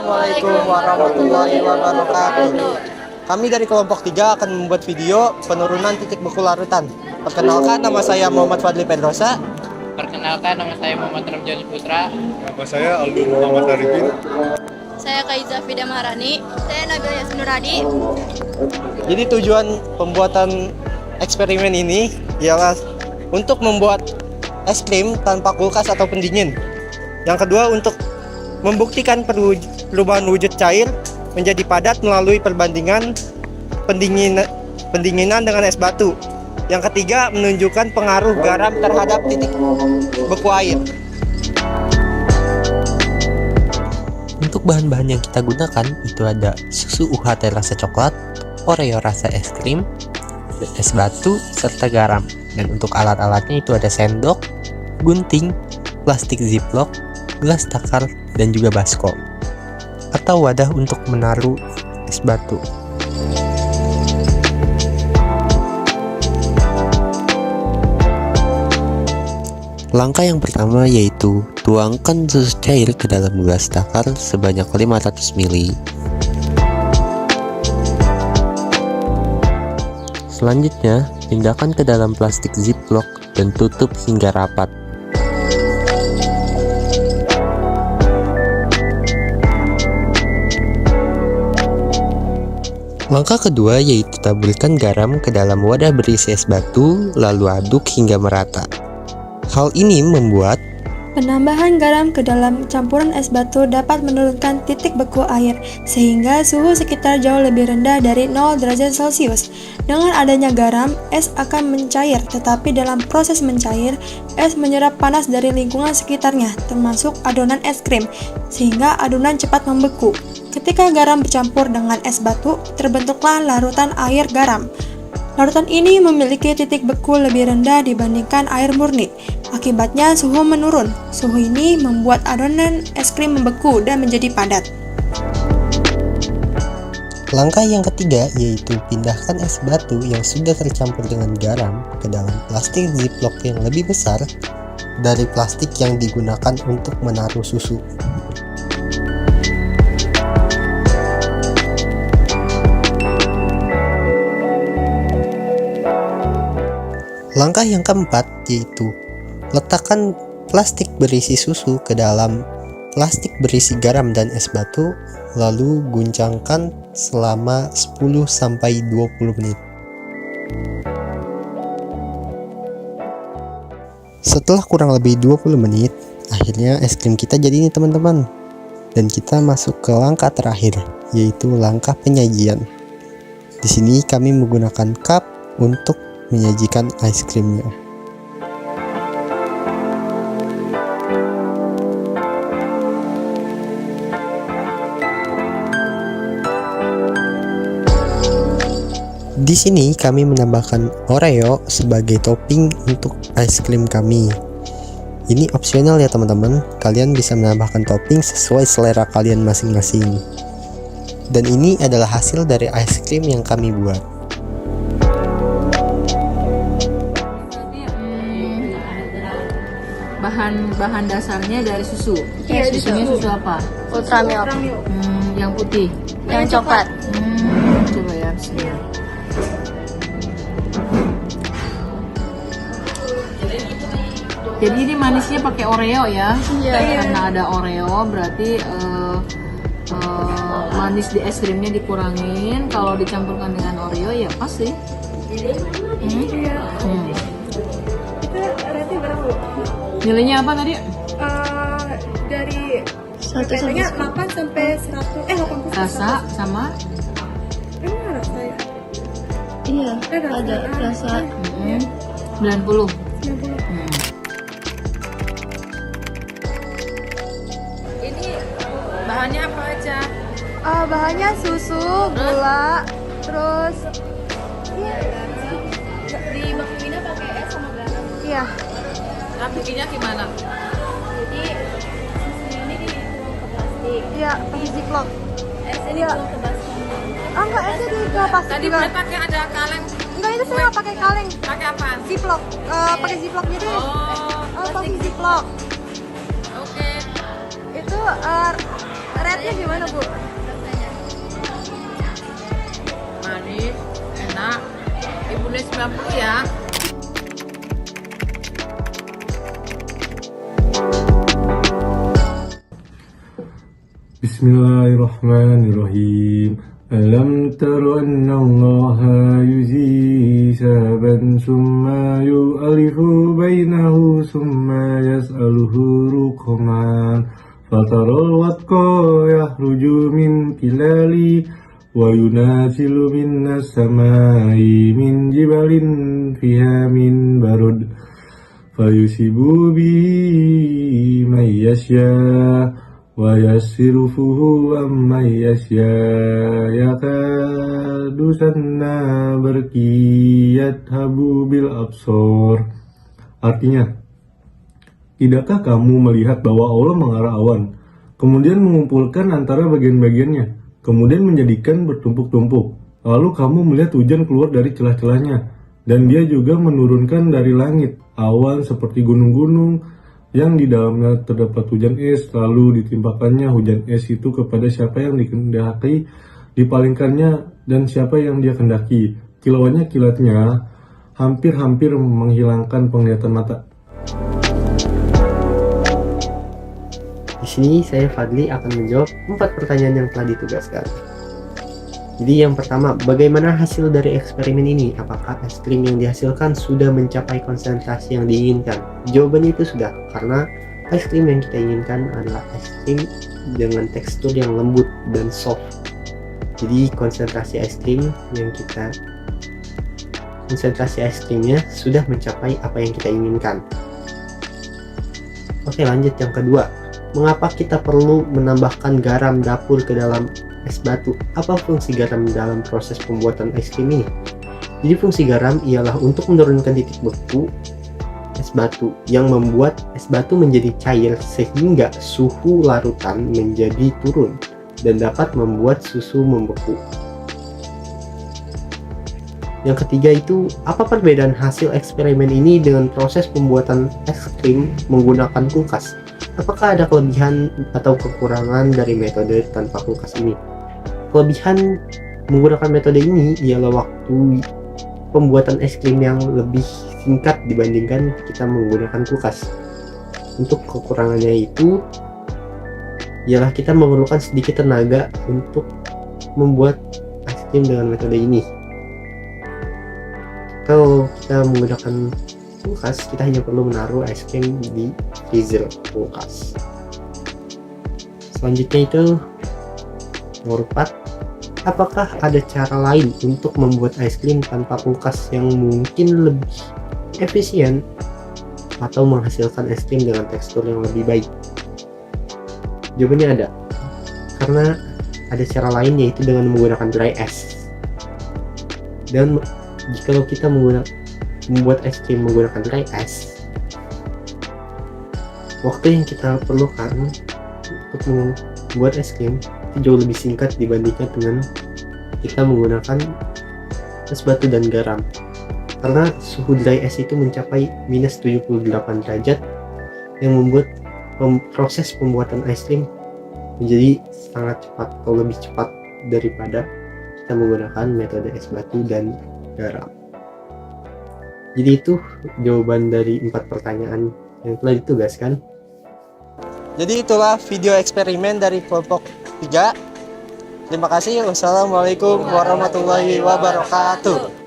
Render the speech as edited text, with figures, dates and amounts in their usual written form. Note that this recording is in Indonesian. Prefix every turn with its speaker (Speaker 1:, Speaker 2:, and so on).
Speaker 1: Assalamualaikum warahmatullahi wabarakatuh. Kami dari kelompok 3 akan membuat video penurunan titik beku larutan. Perkenalkan, nama saya Muhammad Fadli Pedrosa.
Speaker 2: Perkenalkan, nama saya Muhammad Ramjan Putra.
Speaker 3: Nama saya Aldo Muhammad Arifin.
Speaker 4: Saya Kaiza Fida Maharani. Saya Nabila Yasin Nuradi.
Speaker 1: Jadi tujuan pembuatan eksperimen ini ialah untuk membuat es krim tanpa kulkas atau pendingin. Yang kedua, untuk membuktikan perubahan wujud cair menjadi padat melalui perbandingan pendinginan dengan es batu. Yang ketiga, menunjukkan pengaruh garam terhadap titik beku air.
Speaker 5: Untuk bahan-bahan yang kita gunakan itu ada susu UHT rasa coklat, Oreo rasa es krim, es batu, serta garam. Dan untuk alat-alatnya itu ada sendok, gunting, plastik ziplock, gelas takar, dan juga baskom atau wadah untuk menaruh es batu. Langkah yang pertama yaitu tuangkan susu cair ke dalam gelas takar sebanyak 500 ml. Selanjutnya, pindahkan ke dalam plastik ziplock dan tutup hingga rapat. Langkah kedua yaitu taburkan garam ke dalam wadah berisi es batu, lalu aduk hingga merata. Hal ini membuat
Speaker 6: penambahan garam ke dalam campuran es batu dapat menurunkan titik beku air, sehingga suhu sekitar jauh lebih rendah dari 0 derajat Celcius. Dengan adanya garam, es akan mencair, tetapi dalam proses mencair, es menyerap panas dari lingkungan sekitarnya, termasuk adonan es krim, sehingga adonan cepat membeku. Ketika garam bercampur dengan es batu, terbentuklah larutan air garam. Larutan ini memiliki titik beku lebih rendah dibandingkan air murni. Akibatnya suhu menurun. Suhu ini membuat adonan es krim membeku dan menjadi padat.
Speaker 5: langkah yang ketiga yaitu pindahkan es batu yang sudah tercampur dengan garam ke dalam plastik ziplock yang lebih besar dari plastik yang digunakan untuk menaruh susu. Langkah yang keempat yaitu letakkan plastik berisi susu ke dalam plastik berisi garam dan es batu, lalu guncangkan selama 10-20 menit. Setelah kurang lebih 20 menit, akhirnya es krim kita jadi nih teman-teman. Dan kita masuk ke langkah terakhir, yaitu langkah penyajian. Di sini kami menggunakan cup untuk menyajikan es krimnya. Di sini kami menambahkan Oreo sebagai topping untuk es krim kami. Ini opsional ya teman-teman, kalian bisa menambahkan topping sesuai selera kalian masing-masing. Dan ini adalah hasil dari es krim yang kami buat.
Speaker 7: Bahan dasarnya dari susu. Susunya susu apa?
Speaker 4: Ultra milk.
Speaker 7: Yang putih.
Speaker 4: Yang coklat.
Speaker 7: Coba ya, bismillah. Jadi ini manisnya pakai Oreo ya?
Speaker 4: Iya.
Speaker 7: Karena ada Oreo berarti manis di es krimnya dikurangin. Kalau dicampurkan dengan Oreo ya pas sih.
Speaker 6: Berarti berapa?
Speaker 7: Nilainya apa tadi?
Speaker 6: Dari
Speaker 4: Biasanya
Speaker 6: 8 sampai 100 80.
Speaker 7: Rasa sama?
Speaker 6: Emang rasa ya?
Speaker 4: Iya, ada rasa.
Speaker 7: 90.
Speaker 8: Ini bahannya apa aja?
Speaker 6: Bahannya susu, gula, terus
Speaker 8: Dimakuinnya pakai es sama garam.
Speaker 6: iya.
Speaker 8: Nah, bikinnya gimana? Jadi susu ini dituang ke plastik.
Speaker 6: Iya, pakai ziplock.
Speaker 8: Esnya dituang ke baskom.
Speaker 6: Enggak, esnya di plastik
Speaker 8: Tadi
Speaker 6: juga.
Speaker 8: buat pakai ada kaleng.
Speaker 6: Enggak, itu saya nggak pakai kaleng.
Speaker 8: Pakai apa?
Speaker 6: Ziplock, pakai ziplock jadi.
Speaker 8: Oh,
Speaker 6: Pakai ziplock.
Speaker 8: oke.
Speaker 6: Itu
Speaker 8: Rate-nya gimana, Bu? Manis, enak. Ibu 90 ya.
Speaker 3: Bismillahirrahmanirrahim. Alam tara anna Allah yuzi saban summa yu'alifu bainahu summa yas'aluhu ruqman fataral wadqa yahruju min kilali wa yunazilu minas samai min jibalin fiha min barud fayusibu bi man yasya wa yassirufuhu amman yasya yakadu sanna barqiyat habu bil absor. Artinya, tidakkah kamu melihat bahwa Allah mengarah awan, kemudian mengumpulkan antara bagian-bagiannya, kemudian menjadikan bertumpuk-tumpuk, lalu kamu melihat hujan keluar dari celah-celahnya, dan dia juga menurunkan dari langit awan seperti gunung-gunung yang di dalamnya terdapat hujan es, lalu ditimpakannya hujan es itu kepada siapa yang dikehendaki, dipalingkannya dan siapa yang dia kehendaki. Kilauannya kilatnya hampir-hampir menghilangkan penglihatan mata.
Speaker 5: Di sini saya Fadli akan menjawab 4 pertanyaan yang telah ditugaskan. Jadi yang pertama, bagaimana hasil dari eksperimen ini? Apakah es krim yang dihasilkan sudah mencapai konsentrasi yang diinginkan? Jawabannya itu sudah, karena es krim yang kita inginkan adalah es krim dengan tekstur yang lembut dan soft. Jadi konsentrasi es krimnya sudah mencapai apa yang kita inginkan. Oke, lanjut yang kedua. Mengapa kita perlu menambahkan garam dapur ke dalam es batu? Apa fungsi garam dalam proses pembuatan es krim ini? Jadi fungsi garam ialah untuk menurunkan titik beku es batu yang membuat es batu menjadi cair sehingga suhu larutan menjadi turun dan dapat membuat susu membeku. Yang ketiga itu, apa perbedaan hasil eksperimen ini dengan proses pembuatan es krim menggunakan kulkas? Apakah ada kelebihan atau kekurangan dari metode tanpa kulkas ini? Kelebihan menggunakan metode ini ialah waktu pembuatan es krim yang lebih singkat dibandingkan kita menggunakan kulkas. Untuk kekurangannya itu ialah kita memerlukan sedikit tenaga untuk membuat es krim dengan metode ini. Kalau kita menggunakan kulkas, kita hanya perlu menaruh es krim di freezer kulkas. Selanjutnya itu nomor 4. Apakah ada cara lain untuk membuat es krim tanpa kulkas yang mungkin lebih efisien atau menghasilkan es krim dengan tekstur yang lebih baik? Jawabannya ada, karena ada cara lain, yaitu dengan menggunakan dry ice. Dan jika kita membuat es krim menggunakan dry ice, waktu yang kita perlukan untuk membuat es krim itu jauh lebih singkat dibandingkan dengan kita menggunakan es batu dan garam, karena suhu dry ice itu mencapai minus 78 derajat yang membuat proses pembuatan es krim menjadi sangat cepat atau lebih cepat daripada kita menggunakan metode es batu dan garam. Jadi itu jawaban dari 4 pertanyaan yang telah ditugaskan.
Speaker 1: Jadi itulah video eksperimen dari kelompok 3. Terima kasih. Wassalamualaikum warahmatullahi wabarakatuh.